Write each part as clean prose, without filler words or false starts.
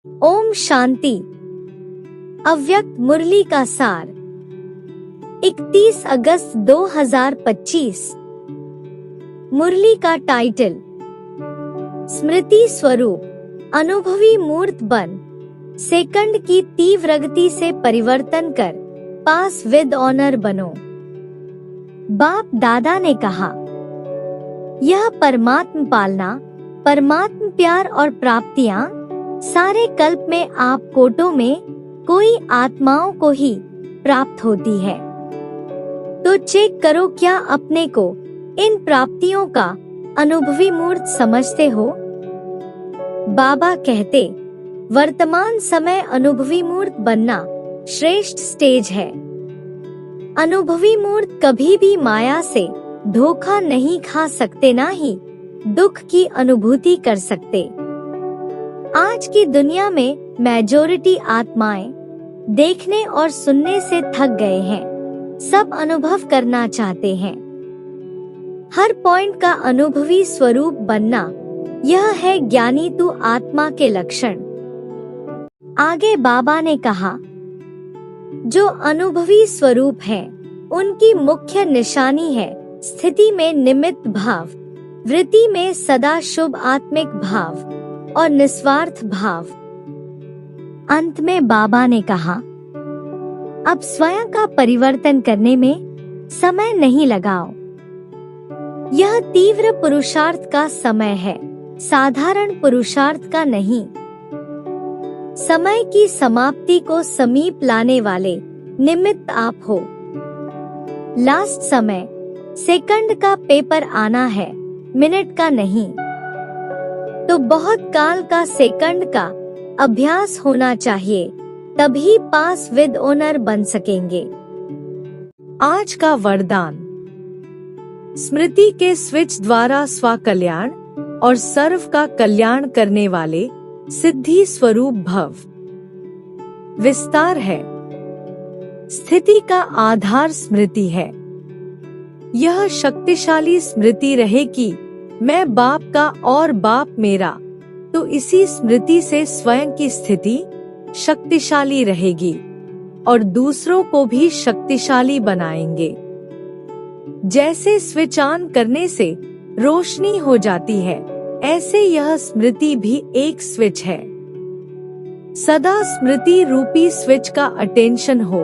ओम शांति। अव्यक्त मुरली का सार 31 अगस्त 2025। मुरली का टाइटल स्मृति स्वरूप अनुभवी मूर्त बन, सेकंड की तीव्र गति से परिवर्तन कर पास विद ऑनर बनो। बाप दादा ने कहा, यह परमात्म पालना, परमात्म प्यार और प्राप्तियां सारे कल्प में आप कोटों में कोई आत्माओं को ही प्राप्त होती है। तो चेक करो, क्या अपने को इन प्राप्तियों का अनुभवी मूर्त समझते हो? बाबा कहते, वर्तमान समय अनुभवी मूर्त बनना श्रेष्ठ स्टेज है। अनुभवी मूर्त कभी भी माया से धोखा नहीं खा सकते, ना ही दुख की अनुभूति कर सकते। आज की दुनिया में मेजॉरिटी आत्माएं देखने और सुनने से थक गए हैं, सब अनुभव करना चाहते हैं। हर पॉइंट का अनुभवी स्वरूप बनना, यह है ज्ञानी तू आत्मा के लक्षण। आगे बाबा ने कहा, जो अनुभवी स्वरूप है उनकी मुख्य निशानी है स्थिति में निमित्त भाव, वृत्ति में सदा शुभ आत्मिक भाव और निस्वार्थ भाव। अंत में बाबा ने कहा, अब स्वयं का परिवर्तन करने में समय नहीं लगाओ। यह तीव्र पुरुषार्थ का समय है, साधारण पुरुषार्थ का नहीं। समय की समाप्ति को समीप लाने वाले निमित्त आप हो। लास्ट समय सेकंड का पेपर आना है, मिनट का नहीं। तो बहुत काल का सेकंड का अभ्यास होना चाहिए, तभी पास विद ऑनर बन सकेंगे। आज का वरदान, स्मृति के स्विच द्वारा स्व कल्याण और सर्व का कल्याण करने वाले सिद्धि स्वरूप भव। विस्तार है, स्थिति का आधार स्मृति है। यह शक्तिशाली स्मृति रहे कि मैं बाप का और बाप मेरा, तो इसी स्मृति से स्वयं की स्थिति शक्तिशाली रहेगी और दूसरों को भी शक्तिशाली बनाएंगे। जैसे स्विच ऑन करने से रोशनी हो जाती है, ऐसे यह स्मृति भी एक स्विच है। सदा स्मृति रूपी स्विच का अटेंशन हो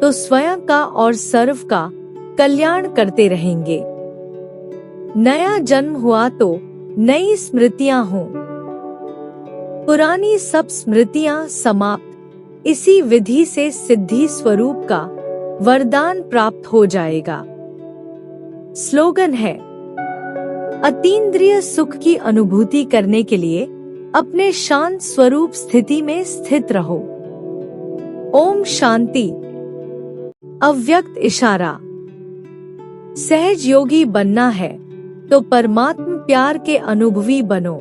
तो स्वयं का और सर्व का कल्याण करते रहेंगे। नया जन्म हुआ तो नई स्मृतियां हों, पुरानी सब स्मृतियां समाप्त। इसी विधि से सिद्धि स्वरूप का वरदान प्राप्त हो जाएगा। स्लोगन है, अतीन्द्रिय सुख की अनुभूति करने के लिए अपने शांत स्वरूप स्थिति में स्थित रहो। ओम शांति। अव्यक्त इशारा, सहज योगी बनना है तो परमात्म प्यार के अनुभवी बनो।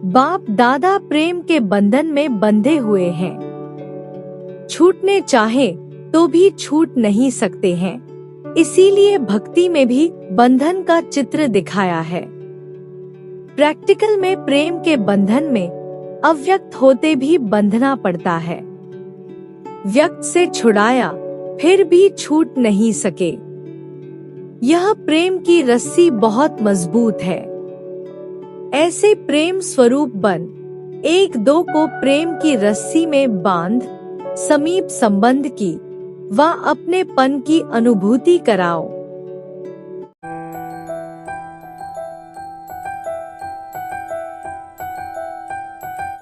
बाप दादा प्रेम के बंधन में बंधे हुए हैं, छूटने चाहे तो भी छूट नहीं सकते हैं। इसीलिए भक्ति में भी बंधन का चित्र दिखाया है। प्रैक्टिकल में प्रेम के बंधन में अव्यक्त होते भी बंधना पड़ता है। व्यक्त से छुड़ाया फिर भी छूट नहीं सके। यह प्रेम की रस्सी बहुत मजबूत है। ऐसे प्रेम स्वरूप बन, एक दो को प्रेम की रस्सी में बांध समीप संबंध की व अपने पन की अनुभूति कराओ।